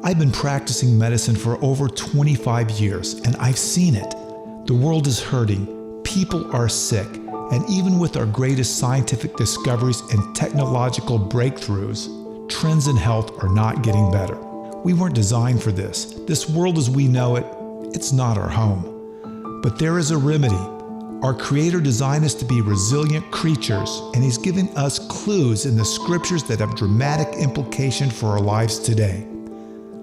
I've been practicing medicine for over 25 years, and I've seen it. The world is hurting, people are sick, and even with our greatest scientific discoveries and technological breakthroughs, trends in health are not getting better. We weren't designed for this. This world as we know it, it's not our home. But there is a remedy. Our Creator designed us to be resilient creatures, and He's given us clues in the Scriptures that have dramatic implication for our lives today.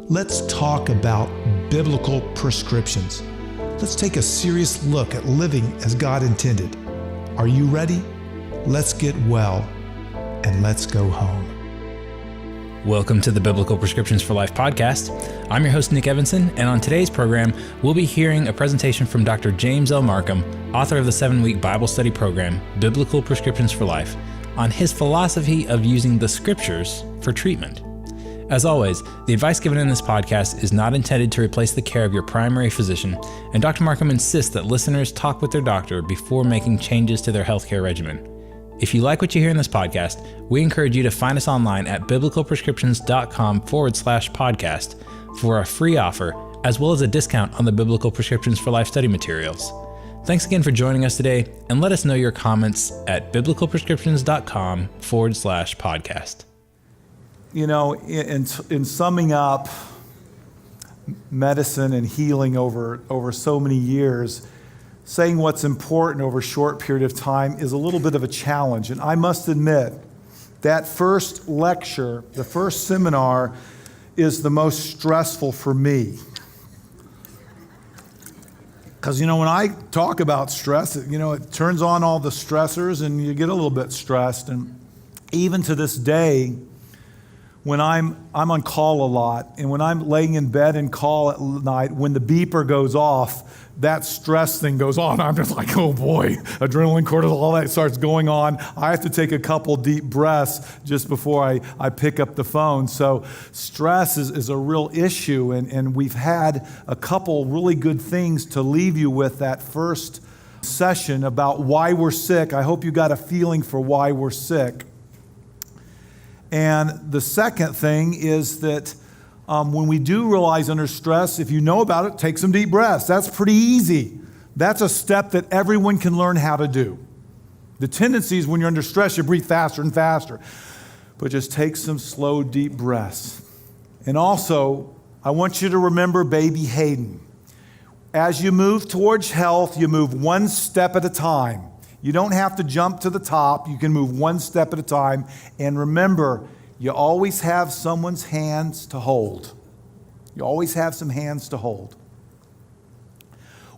Let's talk about biblical prescriptions. Let's take a serious look at living as God intended. Are you ready? Let's get well, and let's go home. Welcome to the Biblical Prescriptions for Life podcast. I'm your host, Nick Evanson, and on today's program, we'll be hearing a presentation from Dr. James L. Markham, author of the 7-week Bible study program, Biblical Prescriptions for Life, on his philosophy of using the Scriptures for treatment. As always, the advice given in this podcast is not intended to replace the care of your primary physician, and Dr. Markham insists that listeners talk with their doctor before making changes to their healthcare regimen. If you like what you hear in this podcast, we encourage you to find us online at biblicalprescriptions.com/podcast for a free offer, as well as a discount on the Biblical Prescriptions for Life study materials. Thanks again for joining us today, and let us know your comments at biblicalprescriptions.com/podcast. You know, in summing up medicine and healing over so many years, saying what's important over a short period of time is a little bit of a challenge. And I must admit, that first lecture, the first seminar, is the most stressful for me. Because, you know, when I talk about stress, it turns on all the stressors and you get a little bit stressed. And even to this day, when I'm on call a lot, and when I'm laying in bed and call at night, when the beeper goes off, that stress thing goes on. I'm just like, oh boy, adrenaline, cortisol, all that starts going on. I have to take a couple deep breaths just before I pick up the phone. So stress is a real issue, and we've had a couple really good things to leave you with that first session about why we're sick. I hope you got a feeling for why we're sick. And the second thing is that when we do realize under stress, if you know about it, take some deep breaths. That's pretty easy. That's a step that everyone can learn how to do. The tendency is when you're under stress, you breathe faster and faster. But just take some slow, deep breaths. And also, I want you to remember baby Hayden. As you move towards health, you move one step at a time. You don't have to jump to the top. You can move one step at a time. And remember, you always have someone's hands to hold. You always have some hands to hold.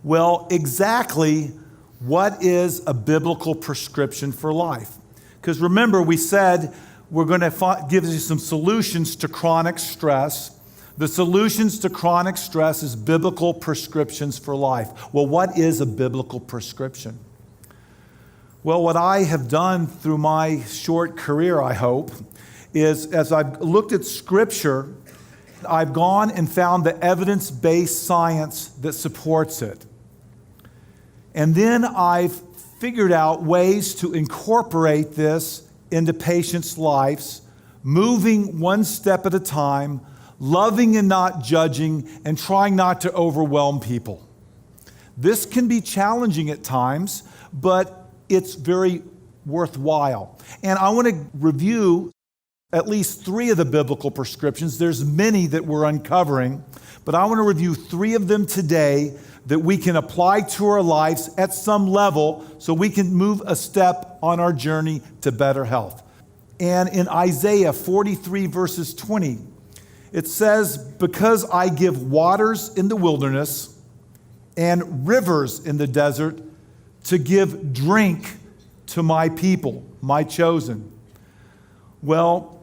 Well, exactly what is a biblical prescription for life? Because remember, we said we're going to give you some solutions to chronic stress. The solutions to chronic stress is biblical prescriptions for life. Well, what is a biblical prescription? Well, what I have done through my short career, I hope, is as I've looked at Scripture, I've gone and found the evidence-based science that supports it. And then I've figured out ways to incorporate this into patients' lives, moving one step at a time, loving and not judging, and trying not to overwhelm people. This can be challenging at times, but it's very worthwhile. And I want to review at least 3 of the biblical prescriptions. There's many that we're uncovering, but I want to review 3 of them today that we can apply to our lives at some level so we can move a step on our journey to better health. And in Isaiah 43 verses 20, it says, "Because I give waters in the wilderness and rivers in the desert, to give drink to my people, my chosen." Well,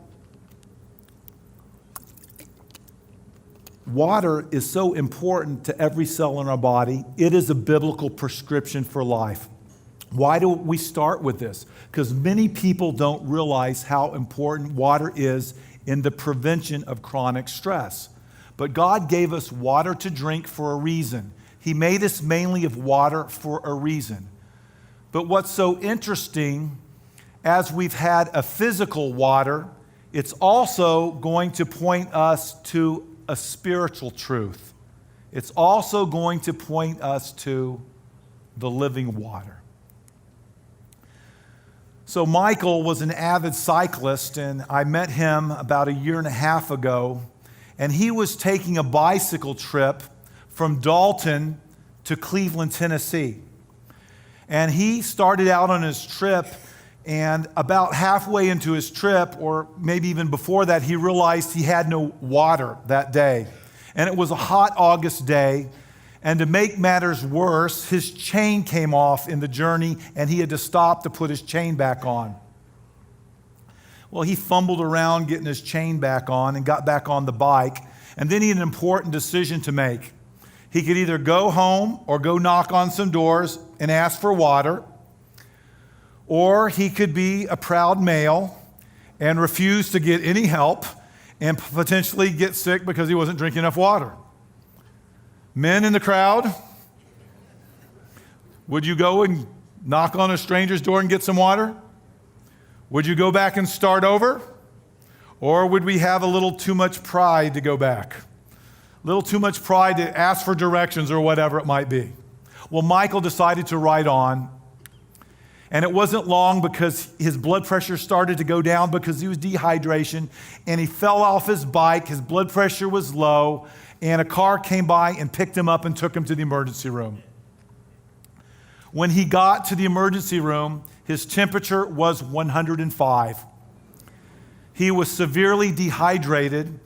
water is so important to every cell in our body. It is a biblical prescription for life. Why do we start with this? Because many people don't realize how important water is in the prevention of chronic stress. But God gave us water to drink for a reason. He made us mainly of water for a reason. But what's so interesting, as we've had a physical water, it's also going to point us to a spiritual truth. It's also going to point us to the living water. So Michael was an avid cyclist, and I met him about 1.5 years ago, and he was taking a bicycle trip from Dalton to Cleveland, Tennessee. And he started out on his trip, and about halfway into his trip, or maybe even before that, he realized he had no water that day. And it was a hot August day, and to make matters worse, his chain came off in the journey, and he had to stop to put his chain back on. Well, he fumbled around getting his chain back on and got back on the bike, and then he had an important decision to make. He could either go home or go knock on some doors and ask for water, or he could be a proud male and refuse to get any help and potentially get sick because he wasn't drinking enough water. Men in the crowd, would you go and knock on a stranger's door and get some water? Would you go back and start over? Or would we have a little too much pride to go back? A little too much pride to ask for directions or whatever it might be. Well, Michael decided to ride on. And it wasn't long because his blood pressure started to go down because he was dehydration, and he fell off his bike. His blood pressure was low, and a car came by and picked him up and took him to the emergency room. When he got to the emergency room, his temperature was 105. He was severely dehydrated.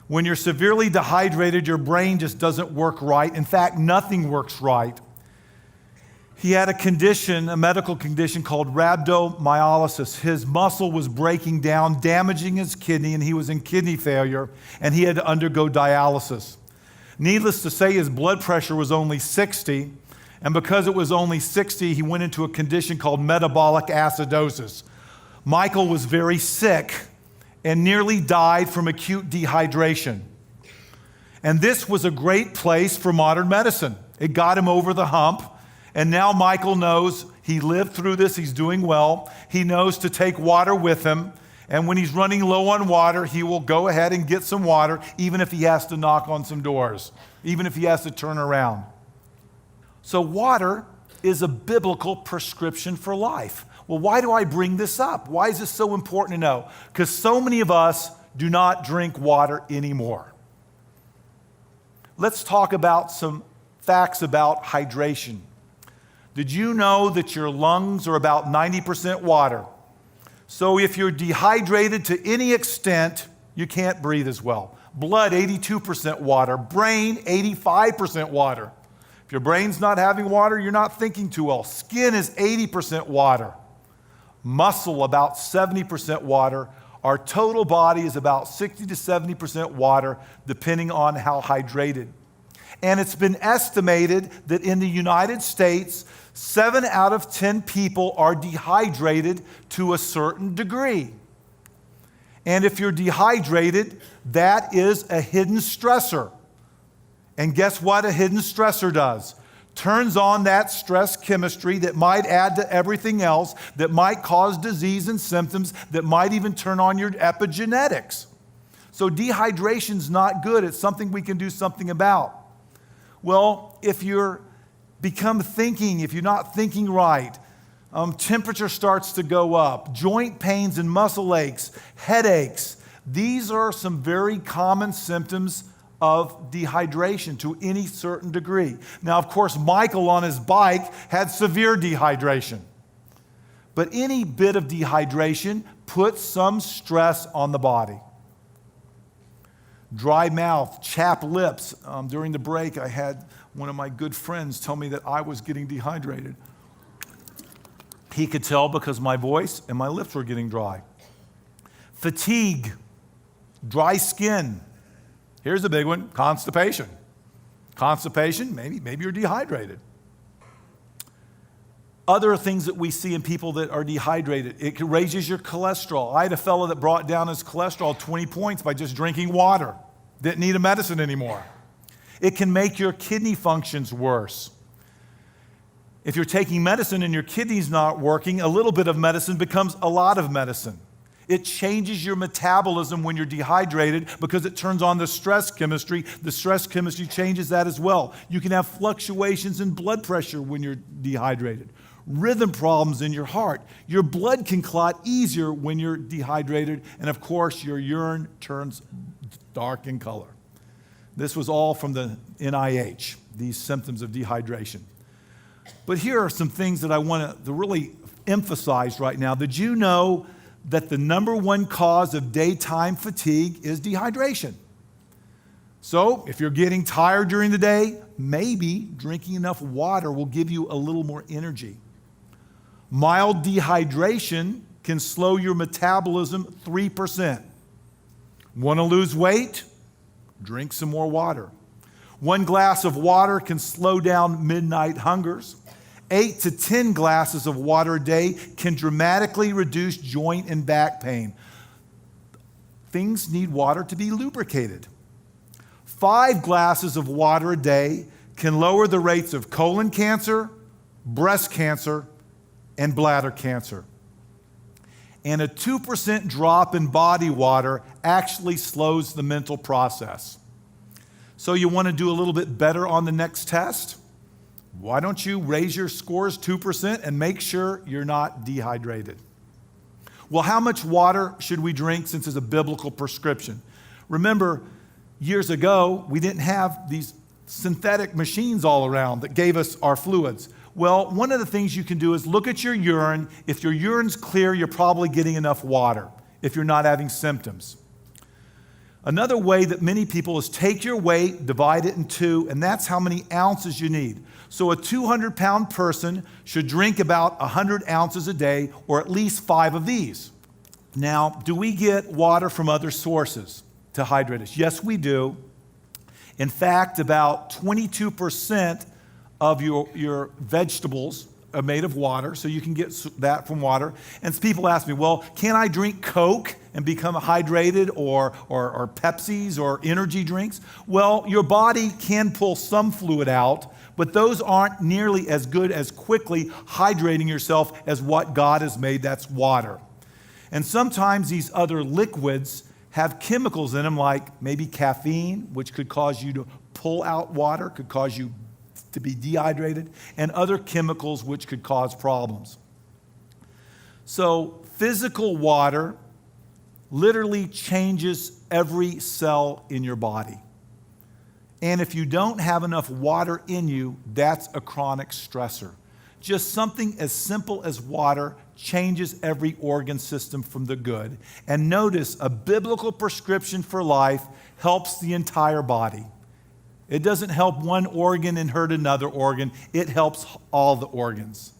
When you're severely dehydrated, your brain just doesn't work right. In fact, nothing works right. He had a condition, a medical condition called rhabdomyolysis. His muscle was breaking down, damaging his kidney, and he was in kidney failure, and he had to undergo dialysis. Needless to say, his blood pressure was only 60, and because it was only 60, he went into a condition called metabolic acidosis. Michael was very sick and nearly died from acute dehydration. And this was a great place for modern medicine. It got him over the hump. And now Michael knows he lived through this, he's doing well. He knows to take water with him. And when he's running low on water, he will go ahead and get some water, even if he has to knock on some doors, even if he has to turn around. So water is a biblical prescription for life. Well, why do I bring this up? Why is this so important to know? Because so many of us do not drink water anymore. Let's talk about some facts about hydration. Did you know that your lungs are about 90% water? So if you're dehydrated to any extent, you can't breathe as well. Blood, 82% water. Brain, 85% water. If your brain's not having water, you're not thinking too well. Skin is 80% water. Muscle, about 70% water. Our total body is about 60 to 70% water, depending on how hydrated. And it's been estimated that in the United States, 7 out of 10 people are dehydrated to a certain degree. And if you're dehydrated, that is a hidden stressor. And guess what a hidden stressor does? Turns on that stress chemistry that might add to everything else, that might cause disease and symptoms, that might even turn on your epigenetics. So dehydration's not good. It's something we can do something about. Well, if you're if you're not thinking right, temperature starts to go up, joint pains and muscle aches, headaches. These are some very common symptoms of dehydration to any certain degree. Now, of course, Michael on his bike had severe dehydration. But any bit of dehydration puts some stress on the body. Dry mouth, chapped lips. During the break, I had one of my good friends tell me that I was getting dehydrated. He could tell because my voice and my lips were getting dry. Fatigue, dry skin. Here's a big one, constipation. Constipation, maybe you're dehydrated. Other things that we see in people that are dehydrated, it raises your cholesterol. I had a fellow that brought down his cholesterol 20 points by just drinking water. Didn't need a medicine anymore. It can make your kidney functions worse. If you're taking medicine and your kidney's not working, a little bit of medicine becomes a lot of medicine. It changes your metabolism when you're dehydrated because it turns on the stress chemistry. The stress chemistry changes that as well. You can have fluctuations in blood pressure when you're dehydrated. Rhythm problems in your heart. Your blood can clot easier when you're dehydrated. And of course, your urine turns dark in color. This was all from the NIH, these symptoms of dehydration. But here are some things that I want to really emphasize right now. Did you know that the number one cause of daytime fatigue is dehydration? So if you're getting tired during the day, maybe drinking enough water will give you a little more energy. Mild dehydration can slow your metabolism 3%. Want to lose weight? Drink some more water. 1 glass of water can slow down midnight hungers. 8 to 10 glasses of water a day can dramatically reduce joint and back pain. Things need water to be lubricated. 5 glasses of water a day can lower the rates of colon cancer, breast cancer, and bladder cancer. And a 2% drop in body water actually slows the mental process. So you want to do a little bit better on the next test? Why don't you raise your scores 2% and make sure you're not dehydrated? Well, how much water should we drink since it's a biblical prescription? Remember, years ago, we didn't have these synthetic machines all around that gave us our fluids. Well, one of the things you can do is look at your urine. If your urine's clear, you're probably getting enough water if you're not having symptoms. Another way that many people is take your weight, divide it in 2, and that's how many ounces you need. So a 200-pound person should drink about 100 ounces a day, or at least 5 of these. Now, do we get water from other sources to hydrate us? Yes, we do. In fact, about 22% of your vegetables are made of water, so you can get that from water. And people ask me, well, can I drink Coke and become hydrated, or Pepsis or energy drinks? Well, your body can pull some fluid out, but those aren't nearly as good as quickly hydrating yourself as what God has made, that's water. And sometimes these other liquids have chemicals in them, like maybe caffeine, which could cause you to pull out water, could cause you to be dehydrated, and other chemicals which could cause problems. So physical water literally changes every cell in your body. And if you don't have enough water in you, that's a chronic stressor. Just something as simple as water changes every organ system from the good. And notice, a biblical prescription for life helps the entire body. It doesn't help one organ and hurt another organ. It helps all the organs.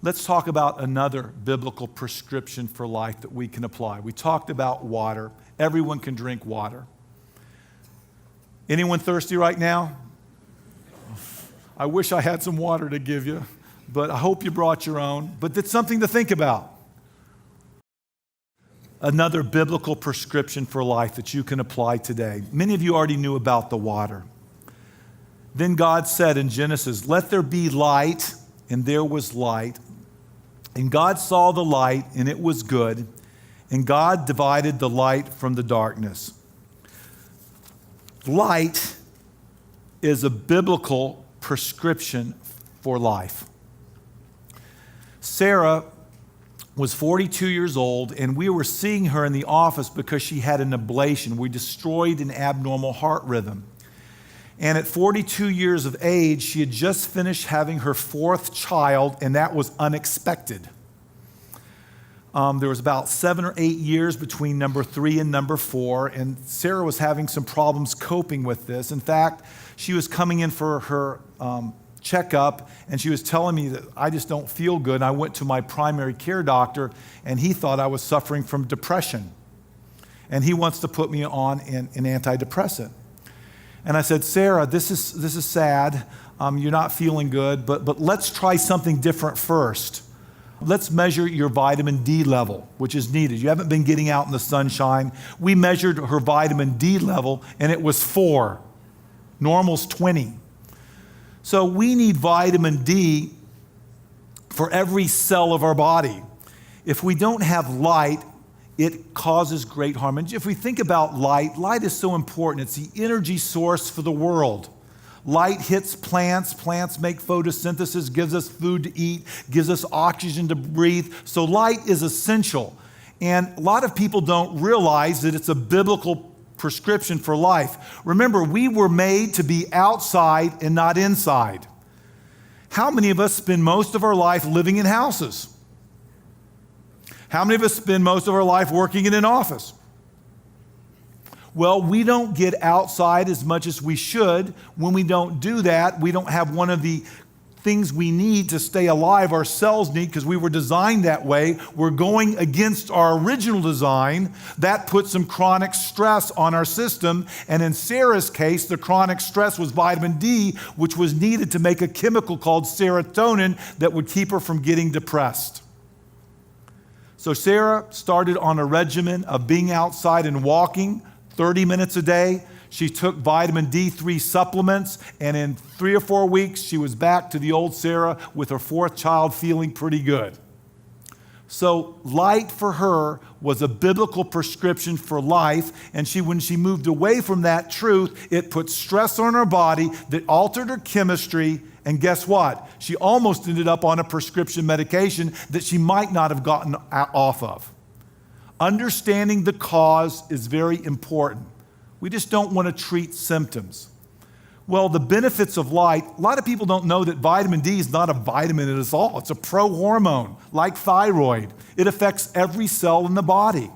Let's talk about another biblical prescription for life that we can apply. We talked about water. Everyone can drink water. Anyone thirsty right now? I wish I had some water to give you, but I hope you brought your own. But it's something to think about. Another biblical prescription for life that you can apply today. Many of you already knew about the water. Then God said in Genesis, "Let there be light," and there was light. And God saw the light, and it was good. And God divided the light from the darkness. Light is a biblical prescription for life. Sarah was 42 years old, and we were seeing her in the office because she had an ablation. We destroyed an abnormal heart rhythm. And at 42 years of age, she had just finished having her 4th child, and that was unexpected. There was about 7 or 8 years between number 3 and number 4, and Sarah was having some problems coping with this. In fact, she was coming in for her checkup, and she was telling me that I just don't feel good. And I went to my primary care doctor, and he thought I was suffering from depression. And he wants to put me on an antidepressant. And I said, "Sarah, this is sad. You're not feeling good, but let's try something different first. Let's measure your vitamin D level, which is needed. You haven't been getting out in the sunshine." We measured her vitamin D level, and it was 4. Normal's 20. So we need vitamin D for every cell of our body. If we don't have light, it causes great harm. And if we think about light, light is so important. It's the energy source for the world. Light hits plants. Plants make photosynthesis, gives us food to eat, gives us oxygen to breathe. So light is essential. And a lot of people don't realize that it's a biblical prescription for life. Remember, we were made to be outside and not inside. How many of us spend most of our life living in houses? How many of us spend most of our life working in an office? Well, we don't get outside as much as we should. When we don't do that, we don't have one of the things we need to stay alive, our cells need, because we were designed that way. We're going against our original design. That puts some chronic stress on our system. And in Sarah's case, the chronic stress was vitamin D, which was needed to make a chemical called serotonin that would keep her from getting depressed. So Sarah started on a regimen of being outside and walking 30 minutes a day. She took vitamin D3 supplements, and in 3 or 4 weeks, she was back to the old Sarah with her 4th child feeling pretty good. So light for her was a biblical prescription for life, and when she moved away from that truth, it put stress on her body that altered her chemistry. And guess what? She almost ended up on a prescription medication that she might not have gotten off of. Understanding the cause is very important. We just don't want to treat symptoms. Well, the benefits of light, a lot of people don't know that vitamin D is not a vitamin at all. It's a prohormone, like thyroid. It affects every cell in the body.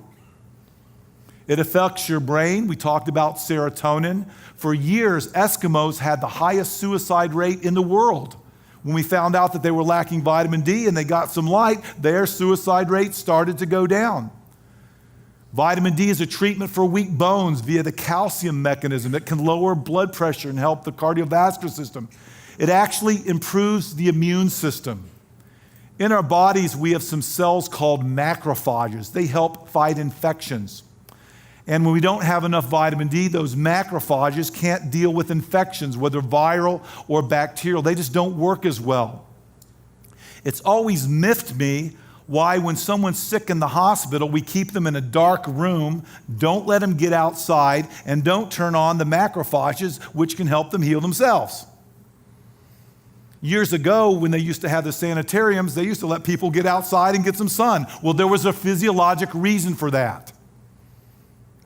It affects your brain. We talked about serotonin. For years, Eskimos had the highest suicide rate in the world. When we found out that they were lacking vitamin D and they got some light, their suicide rate started to go down. Vitamin D is a treatment for weak bones via the calcium mechanism that can lower blood pressure and help the cardiovascular system. It actually improves the immune system. In our bodies, we have some cells called macrophages. They help fight infections. And when we don't have enough vitamin D, those macrophages can't deal with infections, whether viral or bacterial. They just don't work as well. It's always miffed me why when someone's sick in the hospital, we keep them in a dark room, don't let them get outside, and don't turn on the macrophages, which can help them heal themselves. Years ago, when they used to have the sanitariums, they used to let people get outside and get some sun. Well, there was a physiologic reason for that.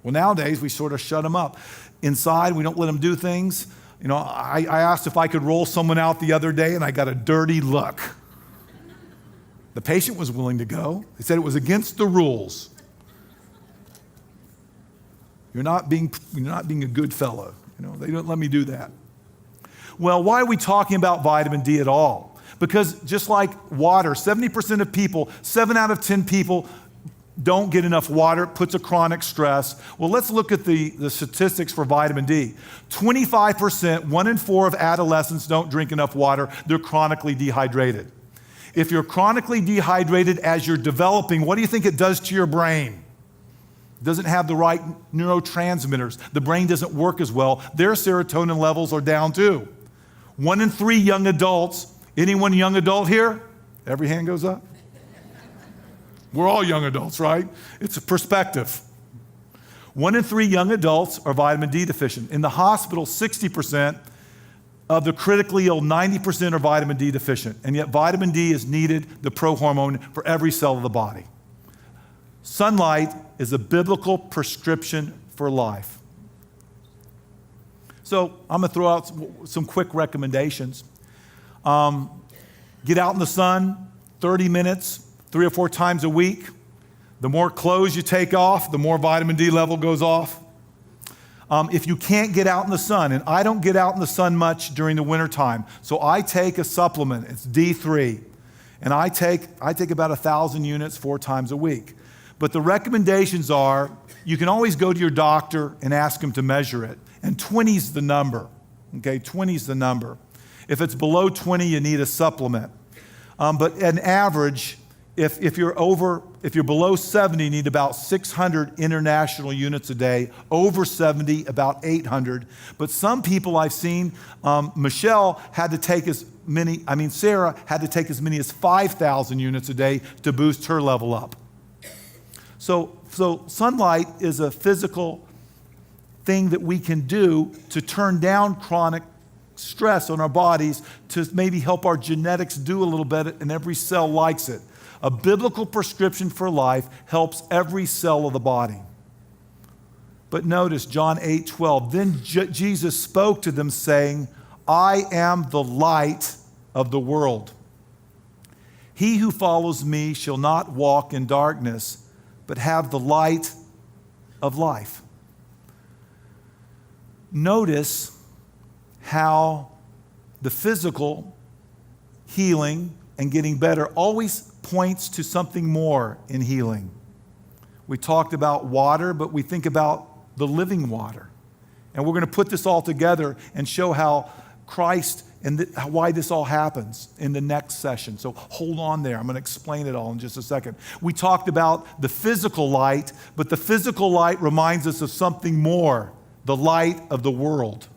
Well, nowadays, we sort of shut them up. Inside, we don't let them do things. You know, I asked if I could roll someone out the other day, and I got a dirty look. The patient was willing to go. They said it was against the rules. You're not being a good fellow. You know, they don't let me do that. Well, why are we talking about vitamin D at all? Because just like water, 70% of people, 7 out of 10 people don't get enough water. It puts a chronic stress. Well, let's look at the statistics for vitamin D. 25%, 1 in 4 of adolescents don't drink enough water. They're chronically dehydrated. If you're chronically dehydrated as you're developing, what do you think it does to your brain? It doesn't have the right neurotransmitters. The brain doesn't work as well. Their serotonin levels are down too. 1 in 3 young adults, anyone young adult here? Every hand goes up. We're all young adults, right? It's a perspective. 1 in 3 young adults are vitamin D deficient. In the hospital, 60% of the critically ill, 90% are vitamin D deficient. And yet vitamin D is needed, the prohormone, for every cell of the body. Sunlight is a biblical prescription for life. So I'm going to throw out some quick recommendations. Get out in the sun, 30 minutes, 3 or 4 times a week. The more clothes you take off, the more vitamin D level goes off. If you can't get out in the sun, and I don't get out in the sun much during the wintertime, so I take a supplement, it's D3, and I take about 1,000 units 4 times a week. But the recommendations are, you can always go to your doctor and ask him to measure it, and 20 is the number, okay, 20 is the number. If it's below 20, you need a supplement. But an average, if you're over if you're below 70, you need about 600 international units a day. Over 70, about 800. But some people I've seen, Sarah had to take as many as 5,000 units a day to boost her level up. So sunlight is a physical thing that we can do to turn down chronic stress on our bodies, to maybe help our genetics do a little bit, and every cell likes it. A biblical prescription for life helps every cell of the body. But notice John 8:12. Then Jesus spoke to them saying, I am the light of the world. He who follows me shall not walk in darkness, but have the light of life. Notice how the physical healing and getting better always points to something more in healing. We talked about water, but we think about the living water. And we're going to put this all together and show how Christ and why this all happens in the next session. So hold on there. I'm going to explain it all in just a second. We talked about the physical light, but the physical light reminds us of something more, the light of the world.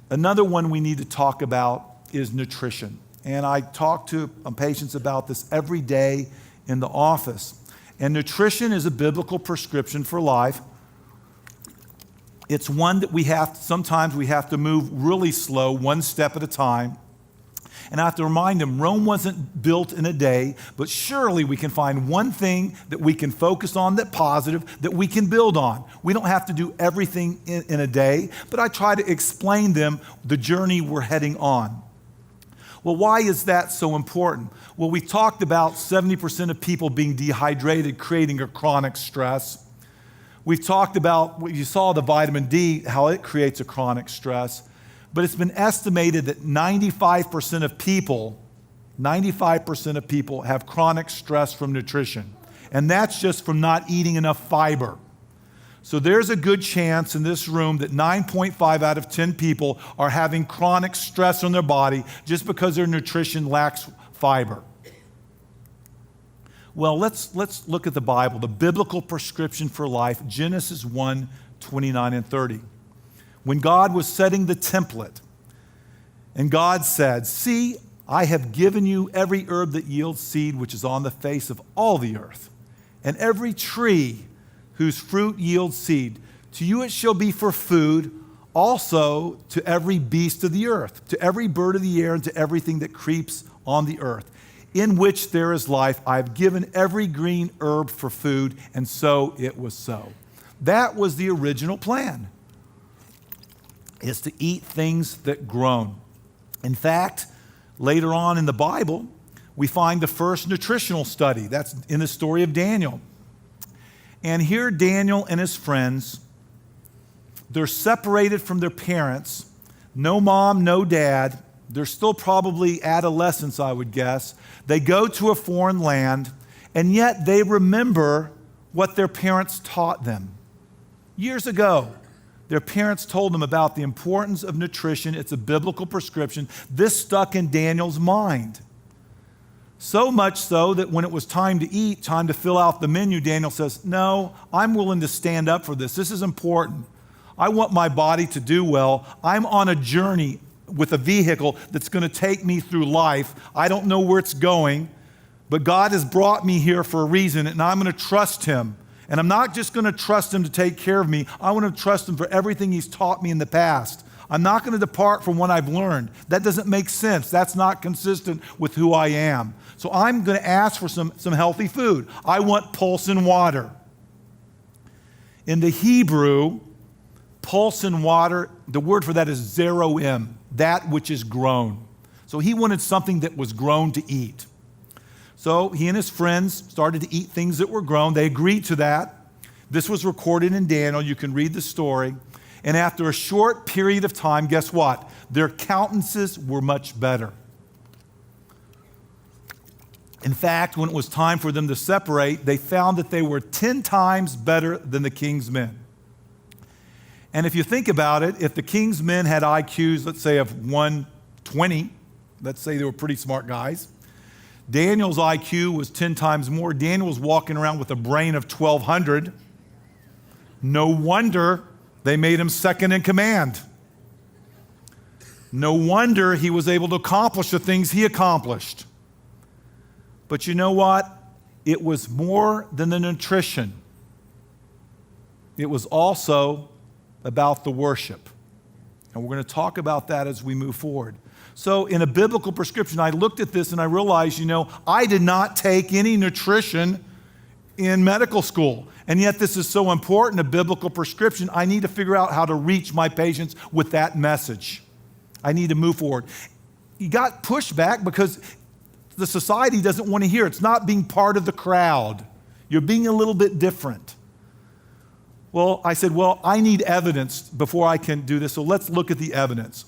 Another one we need to talk about is nutrition. And I talk to patients about this every day in the office. And nutrition is a biblical prescription for life. It's one that sometimes we have to move really slow, one step at a time. And I have to remind them, Rome wasn't built in a day, but surely we can find one thing that we can focus on that's positive, that we can build on. We don't have to do everything in a day, but I try to explain them the journey we're heading on. Well, why is that so important? Well, we talked about 70% of people being dehydrated, creating a chronic stress. We've talked about, you saw the vitamin D, how it creates a chronic stress. But it's been estimated that 95% of people have chronic stress from nutrition. And that's just from not eating enough fiber. So there's a good chance in this room that 9.5 out of 10 people are having chronic stress on their body just because their nutrition lacks fiber. Well, let's look at the Bible, the biblical prescription for life, Genesis 1:29 and 30. When God was setting the template, and God said, see, I have given you every herb that yields seed, which is on the face of all the earth, and every tree whose fruit yields seed. To you it shall be for food, also to every beast of the earth, to every bird of the air, and to everything that creeps on the earth, in which there is life. I have given every green herb for food, and so it was so. That was the original plan, is to eat things that grown. In fact, later on in the Bible, we find the first nutritional study. That's in the story of Daniel. And here Daniel and his friends, they're separated from their parents. No mom, no dad. They're still probably adolescents, I would guess. They go to a foreign land, and yet they remember what their parents taught them. Years ago, their parents told them about the importance of nutrition. It's a biblical prescription. This stuck in Daniel's mind. So much so that when it was time to eat, time to fill out the menu, Daniel says, no, I'm willing to stand up for this. This is important. I want my body to do well. I'm on a journey with a vehicle that's going to take me through life. I don't know where it's going, but God has brought me here for a reason, and I'm going to trust him. And I'm not just going to trust him to take care of me. I want to trust him for everything he's taught me in the past. I'm not going to depart from what I've learned. That doesn't make sense. That's not consistent with who I am. So I'm going to ask for some healthy food. I want pulse and water. In the Hebrew, pulse and water, the word for that is zeroim, that which is grown. So he wanted something that was grown to eat. So he and his friends started to eat things that were grown. They agreed to that. This was recorded in Daniel. You can read the story. And after a short period of time, guess what? Their countenances were much better. In fact, when it was time for them to separate, they found that they were 10 times better than the king's men. And if you think about it, if the king's men had IQs, let's say of 120, let's say they were pretty smart guys, Daniel's IQ was 10 times more. Daniel was walking around with a brain of 1,200. No wonder they made him second in command. No wonder he was able to accomplish the things he accomplished. But you know what? It was more than the nutrition. It was also about the worship. And we're going to talk about that as we move forward. So in a biblical prescription, I looked at this and I realized, I did not take any nutrition in medical school. And yet this is so important, a biblical prescription. I need to figure out how to reach my patients with that message. I need to move forward. You got pushback because the society doesn't want to hear. It's not being part of the crowd. You're being a little bit different. Well, I said, I need evidence before I can do this. So let's look at the evidence.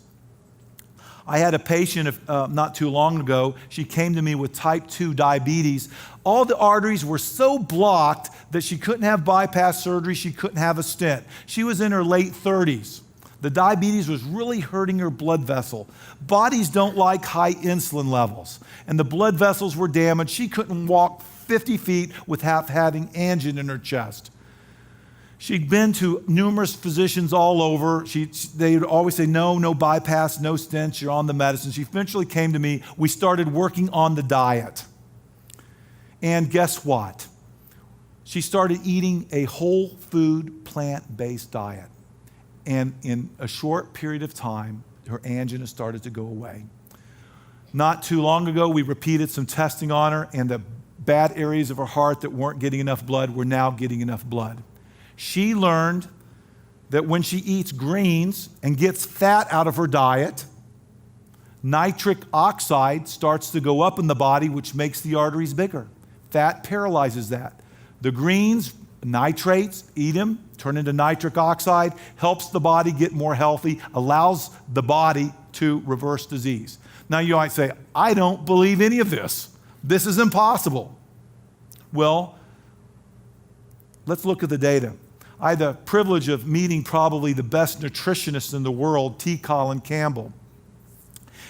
I had a patient not too long ago. She came to me with type 2 diabetes. All the arteries were so blocked that she couldn't have bypass surgery. She couldn't have a stent. She was in her late 30s. The diabetes was really hurting her blood vessel. Bodies don't like high insulin levels. And the blood vessels were damaged. She couldn't walk 50 feet without having angina in her chest. She'd been to numerous physicians all over. They would always say, no bypass, no stents, you're on the medicine. She eventually came to me. We started working on the diet. And guess what? She started eating a whole food, plant-based diet. And in a short period of time, her angina started to go away. Not too long ago, we repeated some testing on her, and the bad areas of her heart that weren't getting enough blood were now getting enough blood. She learned that when she eats greens and gets fat out of her diet, nitric oxide starts to go up in the body, which makes the arteries bigger. Fat paralyzes that. The greens, nitrates, eat them, turn into nitric oxide, helps the body get more healthy, allows the body to reverse disease. Now you might say, I don't believe any of this. This is impossible. Well, let's look at the data. I had the privilege of meeting probably the best nutritionist in the world, T. Colin Campbell.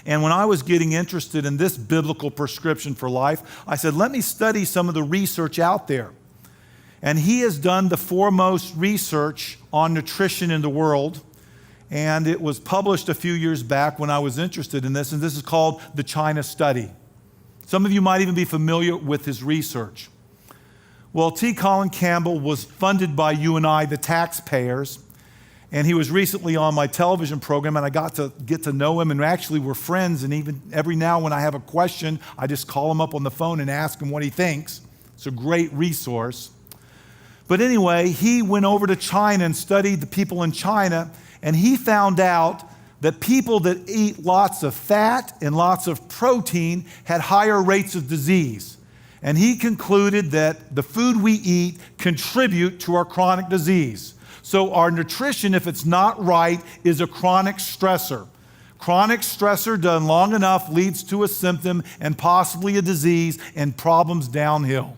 And when I was getting interested in this biblical prescription for life, I said, let me study some of the research out there. And he has done the foremost research on nutrition in the world. And it was published a few years back when I was interested in this. And this is called the China Study. Some of you might even be familiar with his research. Well, T. Colin Campbell was funded by you and I, the taxpayers, and he was recently on my television program, and I got to get to know him, and actually we're friends, and even every now when I have a question, I just call him up on the phone and ask him what he thinks. It's a great resource. But anyway, he went over to China and studied the people in China, and he found out that people that eat lots of fat and lots of protein had higher rates of disease. And he concluded that the food we eat contribute to our chronic disease. So our nutrition, if it's not right, is a chronic stressor. Chronic stressor done long enough leads to a symptom and possibly a disease and problems downhill.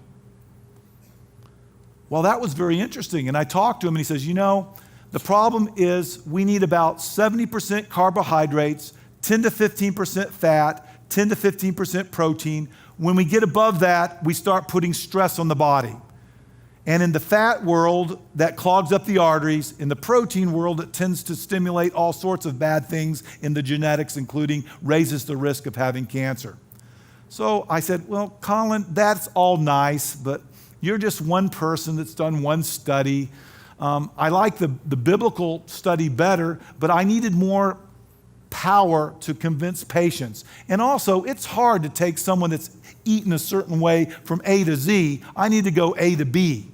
Well, that was very interesting. And I talked to him and he says, the problem is we need about 70% carbohydrates, 10 to 15% fat, 10 to 15% protein. When we get above that, we start putting stress on the body. And in the fat world, that clogs up the arteries. In the protein world, it tends to stimulate all sorts of bad things in the genetics, including raises the risk of having cancer. So I said, well, Colin, that's all nice, but you're just one person that's done one study. I like the biblical study better, but I needed more power to convince patients. And also, it's hard to take someone that's eaten a certain way from A to Z. I need to go A to B.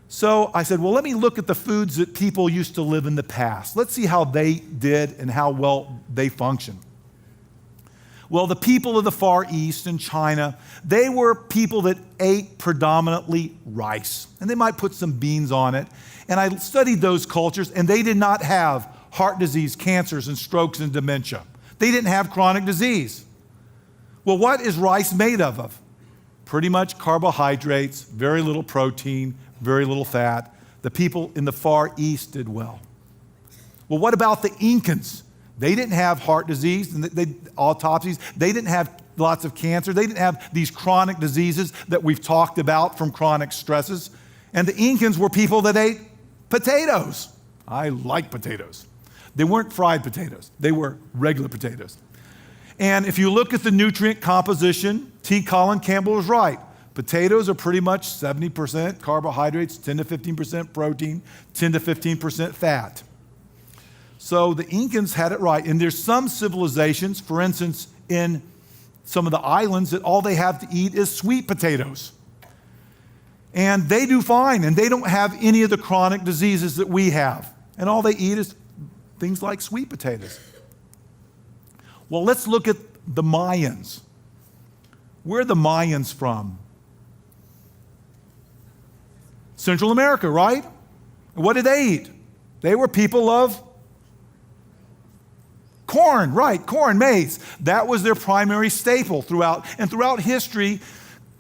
So I said, well, let me look at the foods that people used to live in the past. Let's see how they did and how well they function. Well, the people of the Far East and China, they were people that ate predominantly rice. And they might put some beans on it. And I studied those cultures, and they did not have heart disease, cancers, and strokes and dementia. They didn't have chronic disease. Well, what is rice made of? Pretty much carbohydrates, very little protein, very little fat. The people in the Far East did well. Well, what about the Incans? They didn't have heart disease and autopsies. They didn't have lots of cancer. They didn't have these chronic diseases that we've talked about from chronic stresses. And the Incans were people that ate potatoes. I like potatoes. They weren't fried potatoes. They were regular potatoes. And if you look at the nutrient composition, T. Colin Campbell is right. Potatoes are pretty much 70% carbohydrates, 10 to 15% protein, 10 to 15% fat. So the Incans had it right. And there's some civilizations, for instance, in some of the islands, that all they have to eat is sweet potatoes. And they do fine, and they don't have any of the chronic diseases that we have. And all they eat is things like sweet potatoes. Well, let's look at the Mayans. Where are the Mayans from? Central America, right? What did they eat? They were people of corn, right? Corn, maize. That was their primary staple throughout. And throughout history,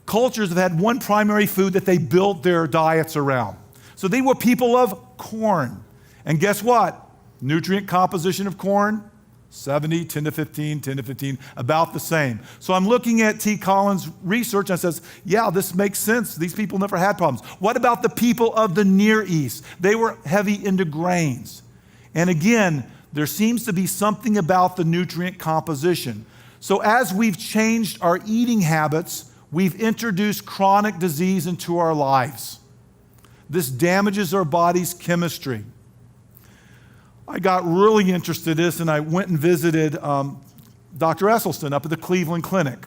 cultures have had one primary food that they built their diets around. So they were people of corn. And guess what? Nutrient composition of corn, 70, 10 to 15, 10 to 15, about the same. So I'm looking at T. Collins' research and says, yeah, this makes sense. These people never had problems. What about the people of the Near East? They were heavy into grains. And again, there seems to be something about the nutrient composition. So as we've changed our eating habits, we've introduced chronic disease into our lives. This damages our body's chemistry. I got really interested in this, and I went and visited Dr. Esselstyn up at the Cleveland Clinic.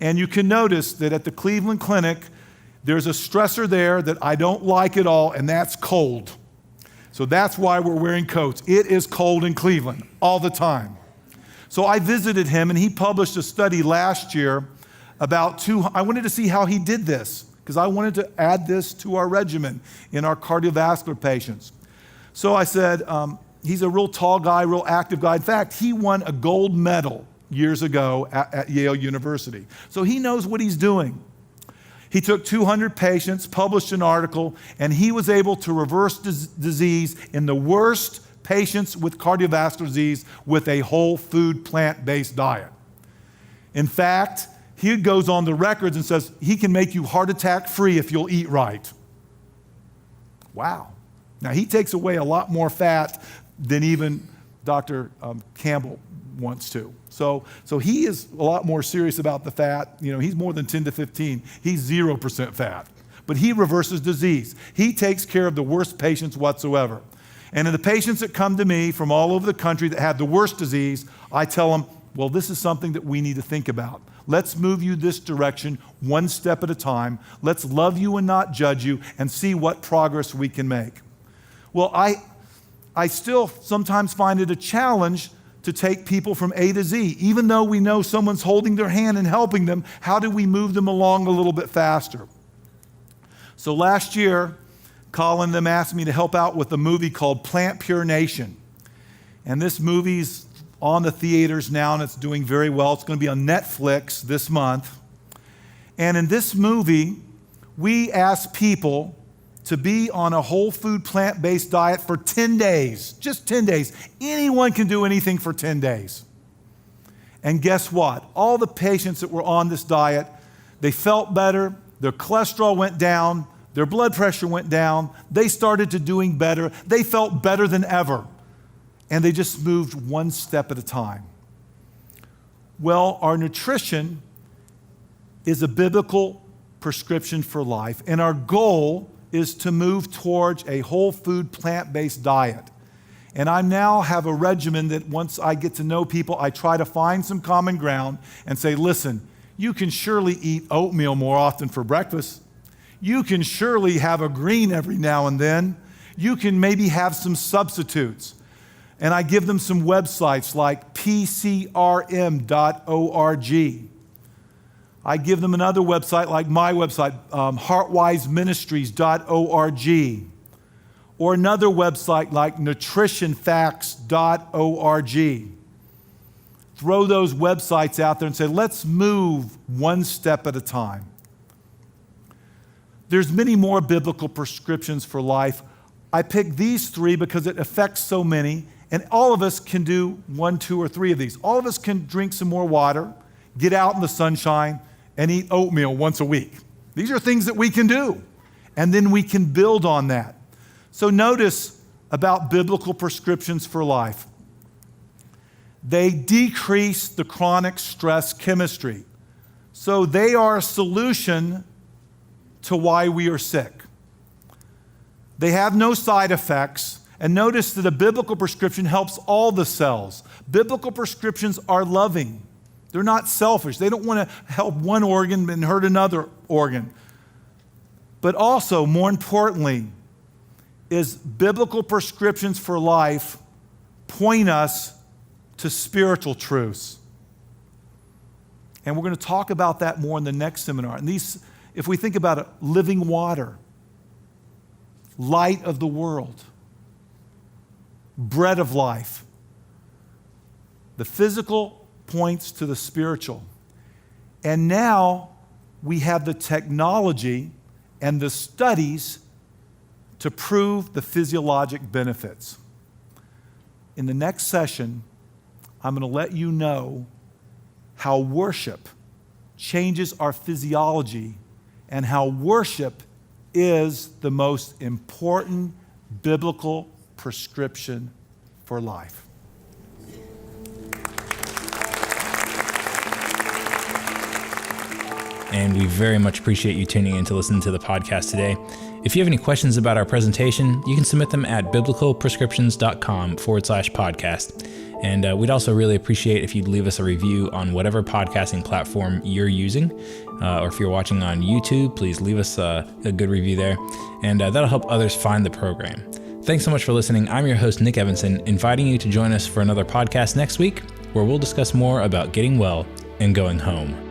And you can notice that at the Cleveland Clinic, there's a stressor there that I don't like at all, and that's cold. So that's why we're wearing coats. It is cold in Cleveland all the time. So I visited him, and he published a study last year about I wanted to see how he did this, because I wanted to add this to our regimen in our cardiovascular patients. So I said, he's a real tall guy, real active guy. In fact, he won a gold medal years ago at Yale University. So he knows what he's doing. He took 200 patients, published an article, and he was able to reverse disease in the worst patients with cardiovascular disease with a whole food, plant-based diet. In fact, he goes on the records and says he can make you heart attack free if you'll eat right. Wow. Now, he takes away a lot more fat than even Dr. Campbell wants to. So he is a lot more serious about the fat. You know, he's more than 10 to 15. He's 0% fat. But he reverses disease. He takes care of the worst patients whatsoever. And in the patients that come to me from all over the country that have the worst disease, I tell them, well, this is something that we need to think about. Let's move you this direction one step at a time. Let's love you and not judge you and see what progress we can make. Well, I still sometimes find it a challenge to take people from A to Z. Even though we know someone's holding their hand and helping them, how do we move them along a little bit faster? So last year, Colin and them asked me to help out with a movie called Plant Pure Nation. And this movie's on the theaters now, and it's doing very well. It's going to be on Netflix this month. And in this movie, we asked people to be on a whole food, plant-based diet for 10 days, just 10 days. Anyone can do anything for 10 days. And guess what? All the patients that were on this diet, they felt better, their cholesterol went down, their blood pressure went down, they started to doing better, they felt better than ever. And they just moved one step at a time. Well, our nutrition is a biblical prescription for life, and our goal is to move towards a whole food, plant-based diet. And I now have a regimen that once I get to know people, I try to find some common ground and say, listen, you can surely eat oatmeal more often for breakfast. You can surely have a green every now and then. You can maybe have some substitutes. And I give them some websites like pcrm.org. I give them another website like my website, heartwiseministries.org, or another website like nutritionfacts.org. Throw those websites out there and say, let's move one step at a time. There's many more biblical prescriptions for life. I picked these three because it affects so many, and all of us can do 1, 2, or 3 of these. All of us can drink some more water. get out in the sunshine, and eat oatmeal once a week. These are things that we can do, and then we can build on that. So notice about biblical prescriptions for life. They decrease the chronic stress chemistry. So they are a solution to why we are sick. They have no side effects. And notice that a biblical prescription helps all the cells. Biblical prescriptions are loving. They're not selfish. They don't want to help one organ and hurt another organ. But also, more importantly, is biblical prescriptions for life point us to spiritual truths. And we're going to talk about that more in the next seminar. And these, if we think about it, living water, light of the world, bread of life. The physical points to the spiritual. And now we have the technology and the studies to prove the physiologic benefits. In the next session, I'm going to let you know how worship changes our physiology and how worship is the most important biblical prescription for life. And we very much appreciate you tuning in to listen to the podcast today. If you have any questions about our presentation, you can submit them at biblicalprescriptions.com/podcast. And we'd also really appreciate if you'd leave us a review on whatever podcasting platform you're using. Or if you're watching on YouTube, please leave us a good review there. And that'll help others find the program. Thanks so much for listening. I'm your host, Nick Evanson, inviting you to join us for another podcast next week, where we'll discuss more about getting well and going home.